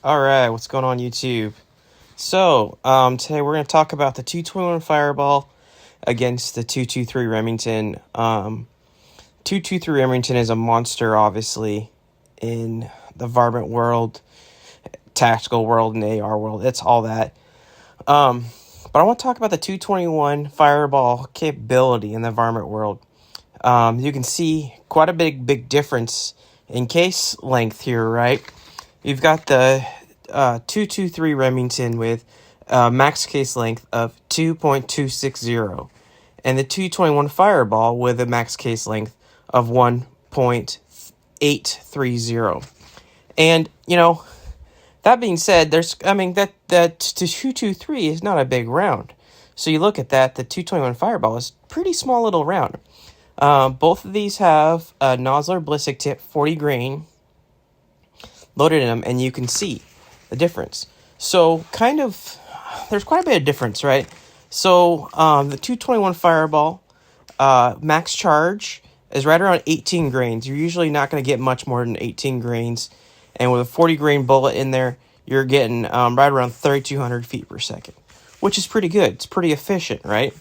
All right, what's going on YouTube? So, today we're going to talk about the 221 Fireball against the 223 Remington. 223 Remington is a monster, obviously, in the varmint world, tactical world, and AR world. It's all that. But I want to talk about the 221 Fireball capability in the varmint world. You can see quite a big difference in case length here, right? You've got the 223 Remington with max case length of 2.260 and the 221 Fireball with a max case length of 1.830. And, that being said, that 223 is not a big round. So you look at that, the 221 Fireball is a pretty small little round. Both of these have a Nosler Ballistic tip, 40 grain, loaded in them, and you can see the difference. So there's quite a bit of difference, right? So the 221 Fireball max charge is right around 18 grains. You're usually not going to get much more than 18 grains. And with a 40 grain bullet in there, you're getting right around 3,200 feet per second, which is pretty good. It's pretty efficient, right?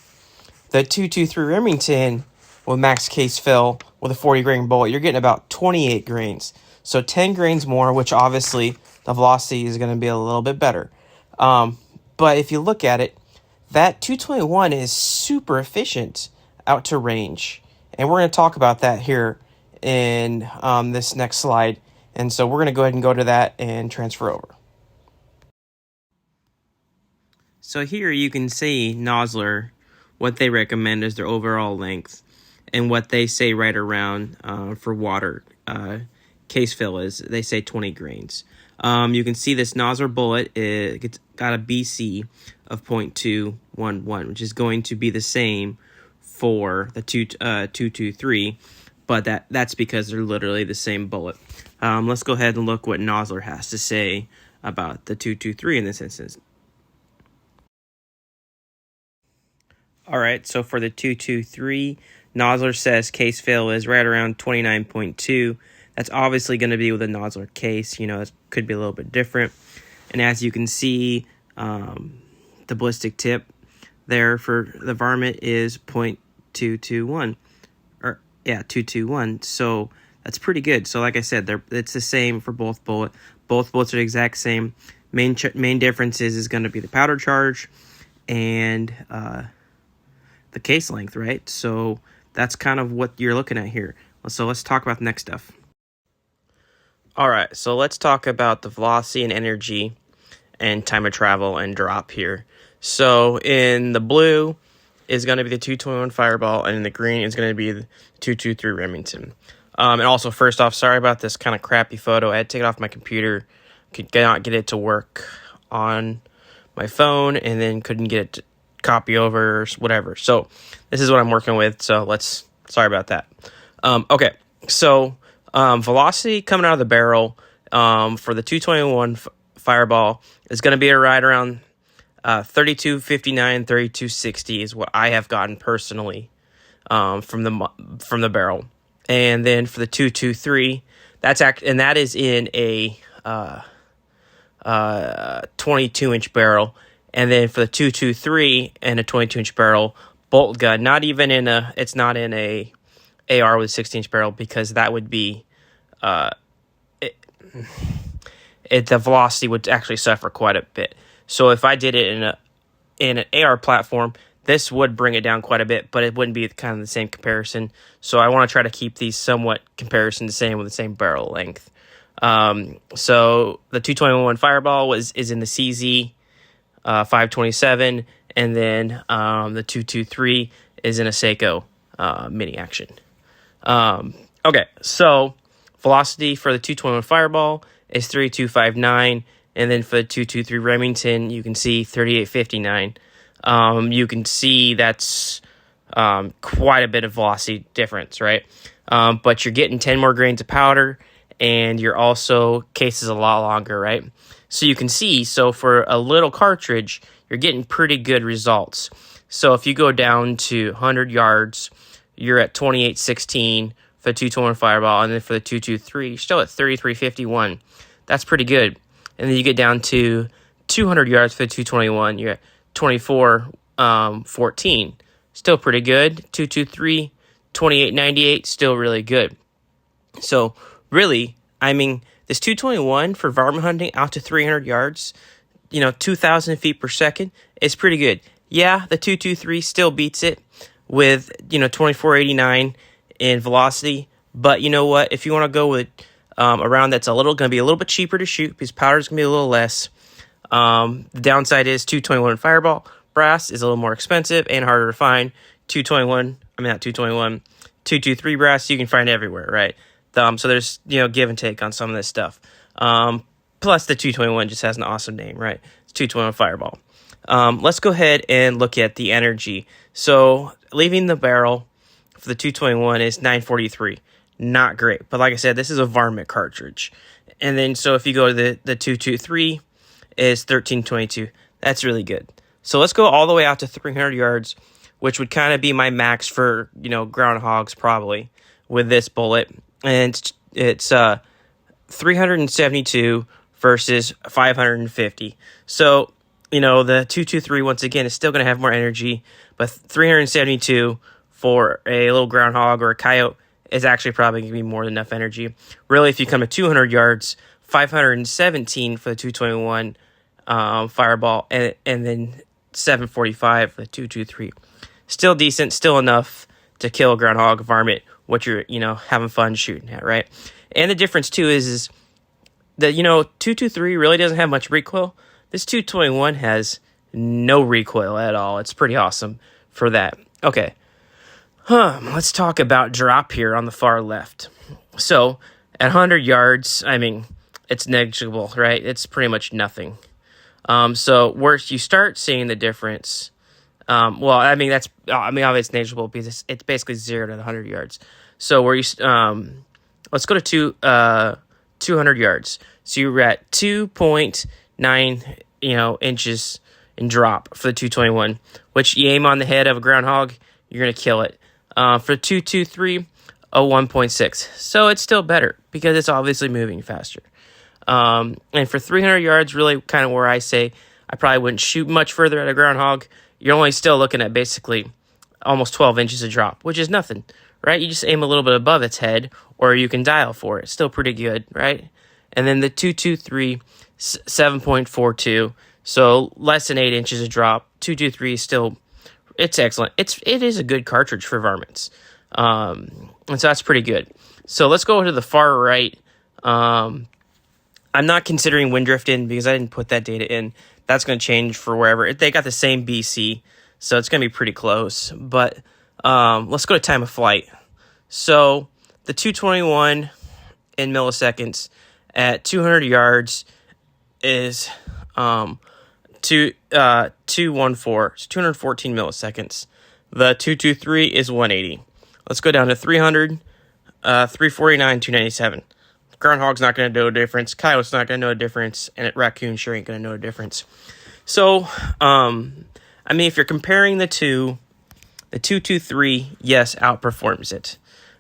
The 223 Remington with max case fill with a 40 grain bullet, you're getting about 28 grains. So 10 grains more, which obviously the velocity is going to be a little bit better. But if you look at it, that 221 is super efficient out to range. And we're going to talk about that here in this next slide. And so we're going to go ahead and go to that and transfer over. So here you can see Nosler, what they recommend is their overall length, and what they say right around for water case fill is they say 20 grains. You can see this Nosler bullet, it's got a BC of 0.211, which is going to be the same for the 223, but that's because they're literally the same bullet. Let's go ahead and look what Nosler has to say about the 223 in this instance. All right, so for the 223, Nosler says case fill is right around 29.2. That's obviously going to be with a Nosler case. It could be a little bit different. And as you can see, the ballistic tip there for the varmint is 0.221. 221. So that's pretty good. So like I said, it's the same for both bullets. Both bullets are the exact same. Main difference is going to be the powder charge and the case length, right? So that's kind of what you're looking at here. So let's talk about the next stuff. All right, so let's talk about the velocity and energy and time of travel and drop here. So in the blue is going to be the 221 Fireball, and in the green is going to be the 223 Remington. And also, first off, sorry about this kind of crappy photo. I had to take it off my computer, could not get it to work on my phone, and then couldn't get it to copy over or whatever. So this is what I'm working with. So sorry about that. Okay, so velocity coming out of the barrel for the 221 Fireball is going to be right around 3259, 3260 is what I have gotten personally from the barrel. And then for the 223, that is in a 22-inch barrel. And then for the 223 and a 22-inch barrel bolt gun, it's not in a AR with a 16-inch barrel, because that would be the velocity would actually suffer quite a bit. So if I did it in an AR platform, this would bring it down quite a bit, but it wouldn't be kind of the same comparison. So I want to try to keep these somewhat comparison the same with the same barrel length. So the 221 Fireball is in the CZ 527, and then the 223 is in a Seiko mini action. Okay, so velocity for the 221 Fireball is 3259, and then for the 223 Remington, you can see 3859. You can see that's quite a bit of velocity difference, right? But you're getting 10 more grains of powder, and your case is a lot longer, right? So you can see, for a little cartridge, you're getting pretty good results. So if you go down to 100 yards, you're at 2816 for the 221 Fireball, and then for the 223, you're still at 3351. That's pretty good. And then you get down to 200 yards for the 221. You're at 24.14. Still pretty good. 223, 28.98, still really good. So really, I mean, this 221 for varmint hunting out to 300 yards, 2,000 feet per second is pretty good. Yeah, the 223 still beats it with, 24.89 in velocity. But you know what? If you want to go with a round that's going to be a little bit cheaper to shoot because powder's going to be a little less. The downside is 221 Fireball brass is a little more expensive and harder to find. 223 brass you can find everywhere, right? So there's, give and take on some of this stuff. Plus the 221 just has an awesome name, right? It's 221 Fireball. Let's go ahead and look at the energy. So leaving the barrel for the 221 is 943. Not great. But like I said, this is a varmint cartridge. And then so if you go to the 223 is 1322. That's really good. So let's go all the way out to 300 yards, which would kind of be my max for, groundhogs probably with this bullet. And it's 372 versus 550. So, the 223, once again, is still going to have more energy, but 372 for a little groundhog or a coyote is actually probably going to be more than enough energy. Really, if you come to 200 yards, 517 for the 221 Fireball, and then 745 for the 223. Still decent, still enough to kill a groundhog, varmint, what you're, having fun shooting at, right? And the difference, too, is that, 223 really doesn't have much recoil. This 221 has no recoil at all. It's pretty awesome for that. Okay. Let's talk about drop here on the far left. So, at 100 yards, I mean, it's negligible, right? It's pretty much nothing. So, where you start seeing the difference, obviously it's negligible because it's basically 0 to 100 yards. So, where you, let's go to 200 yards. So, you're at 2.9, inches in drop for the 221, which you aim on the head of a groundhog, you're going to kill it. For 223, a 1.6. So it's still better because it's obviously moving faster. And for 300 yards, really kind of where I say I probably wouldn't shoot much further at a groundhog. You're only still looking at basically almost 12 inches of drop, which is nothing, right? You just aim a little bit above its head, or you can dial for it. Still pretty good, right? And then the 223, 7.42. So less than 8 inches of drop. 223 is still... It's excellent. It is a good cartridge for varmints. And so that's pretty good. So let's go to the far right. I'm not considering wind drift in because I didn't put that data in. That's going to change for wherever. They got the same BC, so it's going to be pretty close. But let's go to time of flight. So the 221 in milliseconds at 200 yards is 214, it's 214 milliseconds. The 223 is 180. Let's go down to 300, 349, 297. Groundhog's not going to know a difference. Coyote's not going to know a difference. And raccoon sure ain't going to know a difference. So, if you're comparing the two, the 223, yes, outperforms it.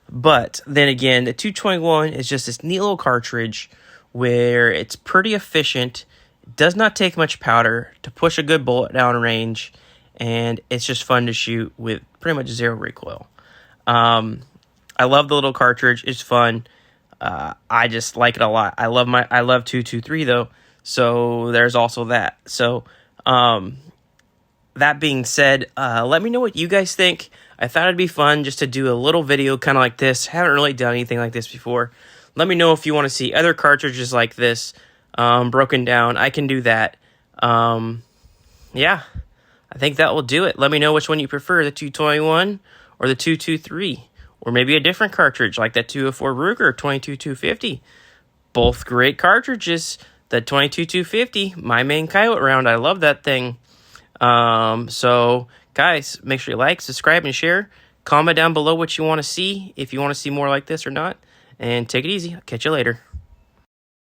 But then again, the 221 is just this neat little cartridge where it's pretty efficient. Does not take much powder to push a good bullet down range, and it's just fun to shoot with pretty much zero recoil. I love the little cartridge. It's fun. I just like it a lot. I love 223 though, so there's also that. So that being said, let me know what you guys think. I thought it'd be fun just to do a little video kind of like this. Haven't really done anything like this before. Let me know if you want to see other cartridges like this broken down. I can do that. Yeah, I think that will do it. Let me know which one you prefer, the 221 or the 223, or maybe a different cartridge like that 204 Ruger 22-250. Both great cartridges. The 22-250, my main coyote round. I love that thing. So guys, make sure you like, subscribe, and share. Comment down below what you want to see, if you want to see more like this or not. And take it easy. I'll catch you later.